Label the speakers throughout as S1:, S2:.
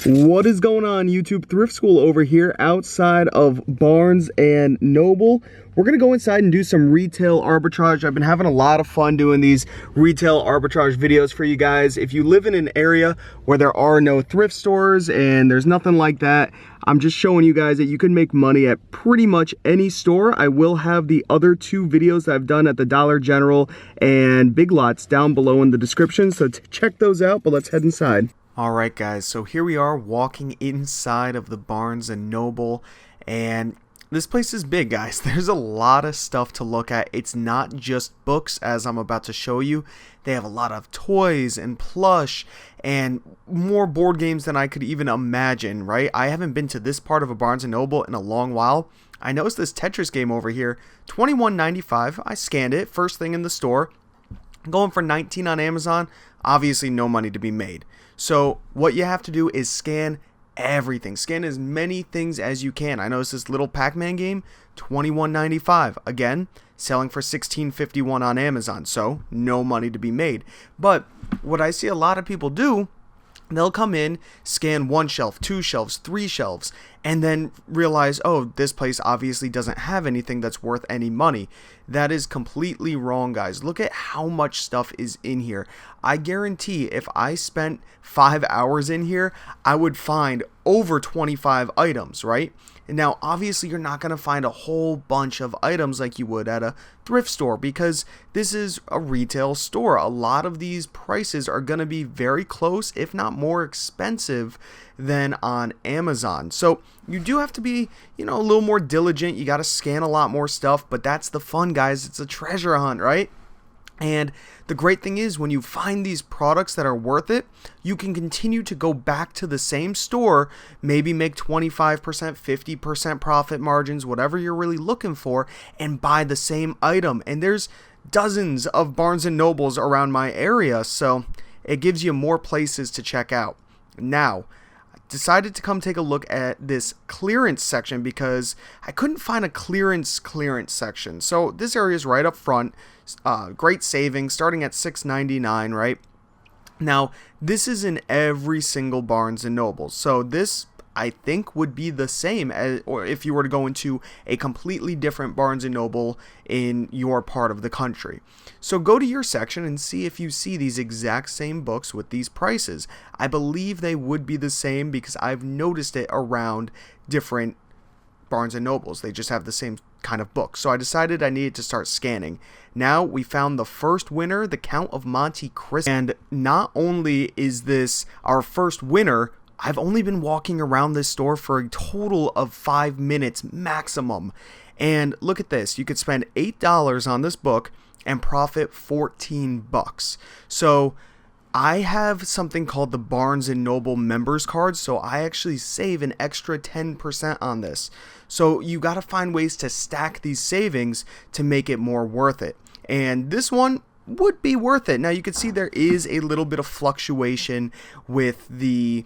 S1: What is going on, YouTube? Thrift School over here outside of Barnes and Noble. We're gonna go inside and do some retail arbitrage. I've been having a lot of fun doing these retail arbitrage videos for you guys. If you live in an area where there are no thrift stores and there's nothing like that, I'm just showing you guys that you can make money at pretty much any store. I will have the other two videos that I've done at the Dollar General and Big Lots down below in the description, so check those out, but let's head inside.
S2: Alright guys, so here we are walking inside of the Barnes & Noble, and this place is big, guys. There's a lot of stuff to look at. It's not just books, as I'm about to show you. They have a lot of toys and plush and more board games than I could even imagine, right? I haven't been to this part of a Barnes & Noble in a long while. I noticed this Tetris game over here, $21.95. I scanned it, first thing in the store. Going for $19 on Amazon, obviously no money to be made. So what you have to do is scan everything. Scan as many things as you can. I noticed this little Pac-Man game, $21.95. Again, selling for $16.51 on Amazon, so no money to be made. But what I see a lot of people do, they'll come in, scan one shelf, two shelves, three shelves, and then realize, oh, this place obviously doesn't have anything that's worth any money. That is completely wrong, guys. Look at how much stuff is in here. I guarantee if I spent 5 hours in here, I would find over 25 items, right? And now, obviously, you're not going to find a whole bunch of items like you would at a thrift store because this is a retail store. A lot of these prices are going to be very close, if not more expensive than on Amazon. So you do have to be, a little more diligent. You got to scan a lot more stuff, but that's the fun, guys. It's a treasure hunt, right? And the great thing is when you find these products that are worth it, you can continue to go back to the same store, maybe make 25%, 50% profit margins, whatever you're really looking for, and buy the same item. And there's dozens of Barnes & Nobles around my area, so it gives you more places to check out. Now, decided to come take a look at this clearance section because I couldn't find a clearance section. So this area is right up front. Great savings starting at $6.99, right? Now, this is in every single Barnes & Noble. So this, I think, would be the same as, or if you were to go into a completely different Barnes & Noble in your part of the country. So go to your section and see if you see these exact same books with these prices. I believe they would be the same because I've noticed it around different Barnes & Nobles. They just have the same kind of book. So I decided I needed to start scanning. Now we found the first winner, the Count of Monte Cristo. And not only is this our first winner, I've only been walking around this store for a total of 5 minutes maximum. And look at this. You could spend $8 on this book and profit 14 bucks. So I have something called the Barnes & Noble members card, so I actually save an extra 10% on this. So you got to find ways to stack these savings to make it more worth it. And this one would be worth it. Now you can see there is a little bit of fluctuation with the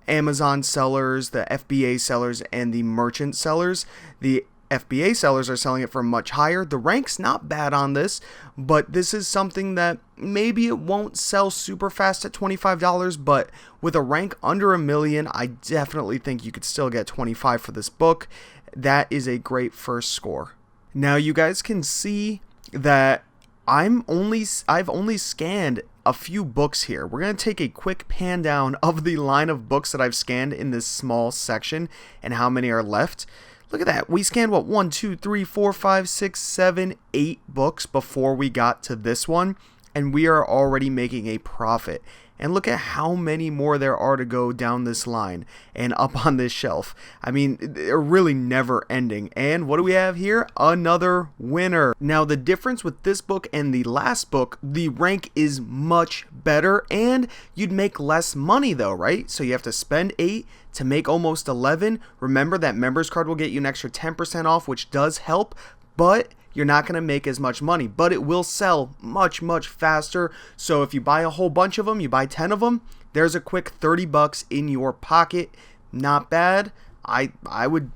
S2: Amazon sellers, the FBA sellers, and the merchant sellers. The FBA sellers are selling it for much higher. The rank's not bad on this, but this is something that maybe it won't sell super fast at $25, but with a rank under $1 million, I definitely think you could still get 25 for this book. That is a great first score. Now you guys can see that I've only scanned a few books here. We're going to take a quick pan down of the line of books that I've scanned in this small section and how many are left. Look at that. We scanned, what, 1, 2, 3, 4, 5, 6, 7, 8 books before we got to this one, and we are already making a profit. And look at how many more there are to go down this line and up on this shelf. I mean, they're really never ending. And what do we have here? Another winner. Now, the difference with this book and the last book, the rank is much better, and you'd make less money though, right? So you have to spend 8 to make almost 11. Remember that members card will get you an extra 10% off, which does help, but you're not going to make as much money, but it will sell much, much faster. So if you buy a whole bunch of them, you buy 10 of them, there's a quick 30 bucks in your pocket. Not bad. I would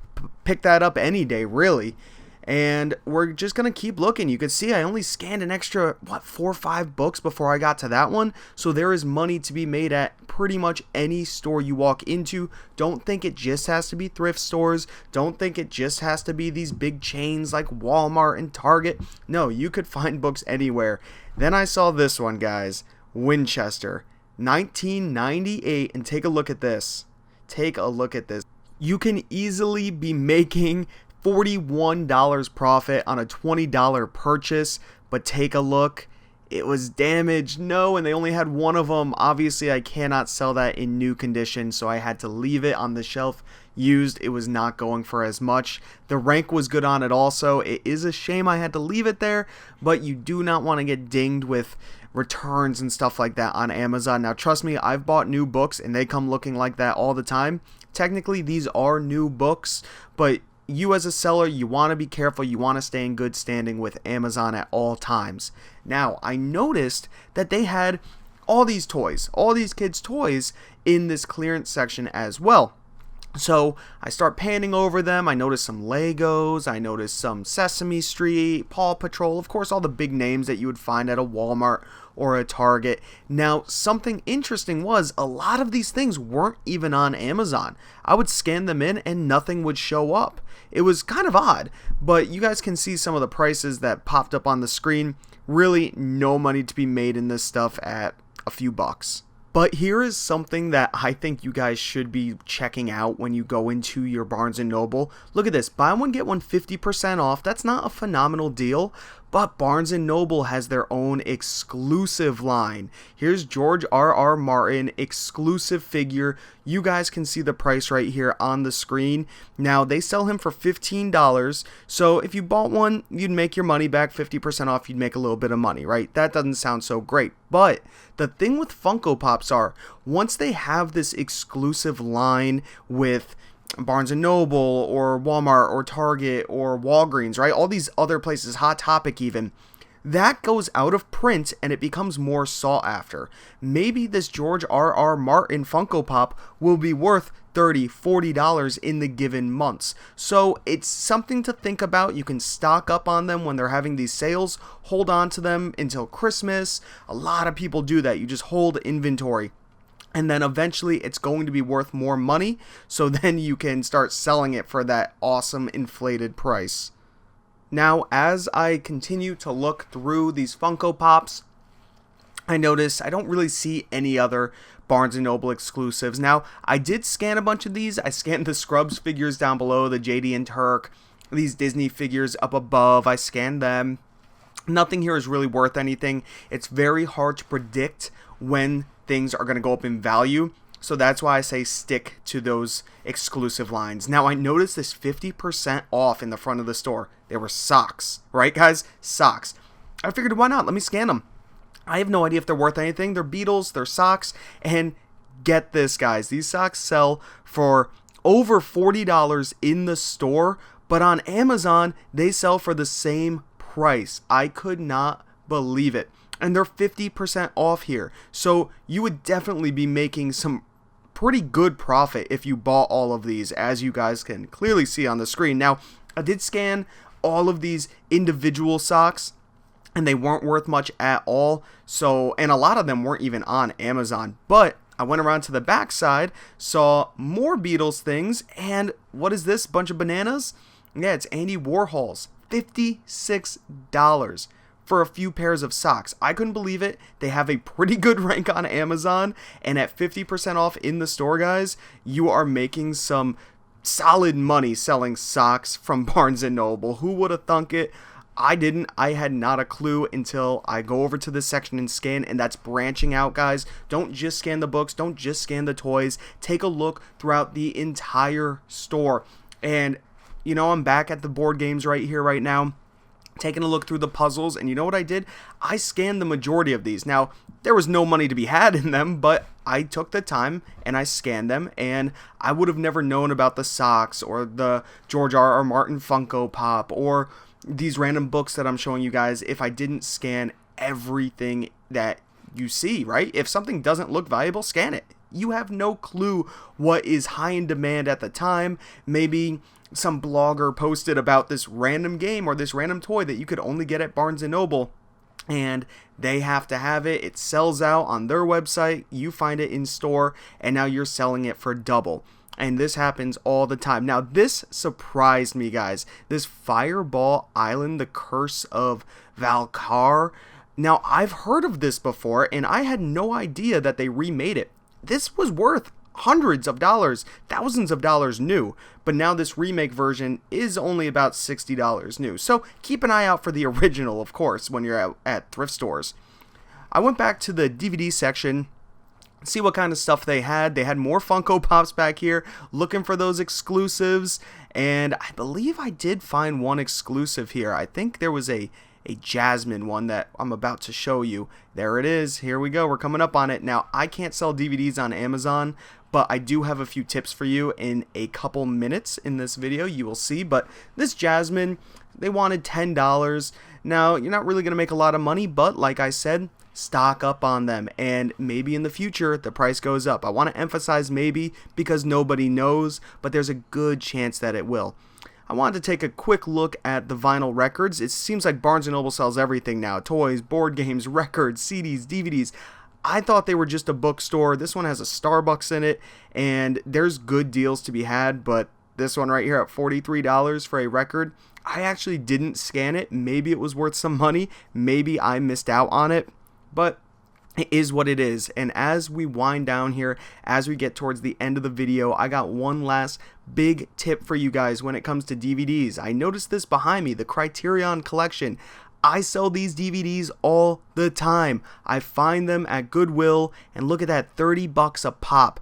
S2: pick that up any day, really. and we're just going to keep looking. You can see I only scanned an extra, 4 or 5 books before I got to that one. So there is money to be made at pretty much any store you walk into. Don't think it just has to be thrift stores. Don't think it just has to be these big chains like Walmart and Target. No, you could find books anywhere. Then I saw this one, guys. Winchester, 1998, and take a look at this. Take a look at this. You can easily be making $41 profit on a $20 purchase, but take a look. It was damaged, no, and they only had one of them. Obviously, I cannot sell that in new condition, so I had to leave it on the shelf used. It was not going for as much. The rank was good on it also. It is a shame I had to leave it there, but you do not want to get dinged with returns and stuff like that on Amazon. Now, trust me, I've bought new books, and they come looking like that all the time. Technically, these are new books, but you as a seller, you want to be careful. You want to stay in good standing with Amazon at all times. Now, I noticed that they had all these toys, all these kids' toys in this clearance section as well. So I start panning over them. I notice some Legos. I notice some Sesame Street, Paw Patrol, of course, all the big names that you would find at a Walmart or a Target. Now, something interesting was a lot of these things weren't even on Amazon. I would scan them in and nothing would show up. It was kind of odd, but you guys can see some of the prices that popped up on the screen. Really no money to be made in this stuff at a few bucks. But here is something that I think you guys should be checking out when you go into your Barnes & Noble. Look at this. Buy one, get one 50% off. That's not a phenomenal deal, but Barnes & Noble has their own exclusive line. Here's George R.R. Martin exclusive figure. You guys can see the price right here on the screen. Now, they sell him for $15, so if you bought one, you'd make your money back. 50% off, you'd make a little bit of money, right? That doesn't sound so great, but the thing with Funko Pops are, once they have this exclusive line with Barnes & Noble or Walmart or Target or Walgreens, right? All these other places, Hot Topic even, that goes out of print and it becomes more sought after. Maybe this George R.R. Martin Funko Pop will be worth $30, $40 in the given months. So it's something to think about. You can stock up on them when they're having these sales. Hold on to them until Christmas. A lot of people do that. You just hold inventory. And then eventually it's going to be worth more money. So then you can start selling it for that awesome inflated price. Now, as I continue to look through these Funko Pops, I notice I don't really see any other Barnes & Noble exclusives. Now, I did scan a bunch of these. I scanned the Scrubs figures down below, the JD and Turk, these Disney figures up above. I scanned them. Nothing here is really worth anything. It's very hard to predict when things are going to go up in value. So that's why I say stick to those exclusive lines. Now, I noticed this 50% off in the front of the store. They were socks, right, guys? Socks. I figured, why not? Let me scan them. I have no idea if they're worth anything. They're Beatles, they're socks, and get this, guys. These socks sell for over $40 in the store, but on Amazon, they sell for the same price. I could not believe it. And they're 50% off here. So you would definitely be making some pretty good profit if you bought all of these, as you guys can clearly see on the screen. Now, I did scan all of these individual socks, and they weren't worth much at all. So, and a lot of them weren't even on Amazon. But I went around to the back side, saw more Beatles things, and what is this? Bunch of bananas? Yeah, it's Andy Warhol's. $56 for a few pairs of socks. I couldn't believe it. They have a pretty good rank on Amazon, and at 50% off in the store, guys, you are making some solid money selling socks from Barnes & Noble. Who would have thunk it? I didn't. I had not a clue until I go over to this section and scan, and that's branching out, guys. Don't just scan the books. Don't just scan the toys. Take a look throughout the entire store. And, you know, I'm back at the board games right here, right now, taking a look through the puzzles, and you know what I did? I scanned the majority of these. Now, there was no money to be had in them, but I took the time and I scanned them, and I would have never known about the socks or the George R.R. Martin Funko Pop or these random books that I'm showing you guys if I didn't scan everything that you see, right? If something doesn't look valuable, scan it. You have no clue what is high in demand at the time. Maybe some blogger posted about this random game or this random toy that you could only get at Barnes & Noble, and they have to have it. It sells out on their website. You find it in store, and now you're selling it for double. And this happens all the time. Now, this surprised me, guys. This Fireball Island, the Curse of Valkar. Now, I've heard of this before, and I had no idea that they remade it. This was worth hundreds of dollars, thousands of dollars new, but now this remake version is only about $60 new. So keep an eye out for the original, of course, when you're at thrift stores. I went back to the DVD section, see what kind of stuff they had. They had more Funko Pops back here, looking for those exclusives, and I believe I did find one exclusive here. I think there was a Jasmine one that I'm about to show you. There it is. Here we go. We're coming up on it. Now, I can't sell DVDs on Amazon, but I do have a few tips for you in a couple minutes in this video. You will see. But this Jasmine, they wanted $10. Now, you're not really going to make a lot of money, but like I said, stock up on them, and maybe in the future the price goes up. I want to emphasize maybe because nobody knows, but there's a good chance that it will. I wanted to take a quick look at the vinyl records. It seems like Barnes & Noble sells everything now. Toys, board games, records, CDs, DVDs. I thought they were just a bookstore. This one has a Starbucks in it, and there's good deals to be had, but this one right here at $43 for a record, I actually didn't scan it. Maybe it was worth some money. Maybe I missed out on it, but it is what it is. And as we wind down here, as we get towards the end of the video, I got one last big tip for you guys when it comes to DVDs. I noticed this behind me, the Criterion Collection. I sell these DVDs all the time. I find them at Goodwill, and look at that, 30 bucks a pop.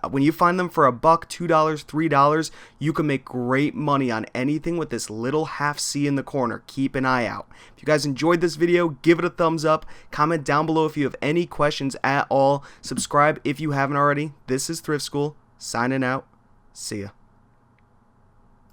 S2: When you find them for $1, $2, $3, you can make great money on anything with this little half C in the corner. Keep an eye out. If you guys enjoyed this video, give it a thumbs up. Comment down below if you have any questions at all. Subscribe if you haven't already. This is Thrift School, signing out. See ya.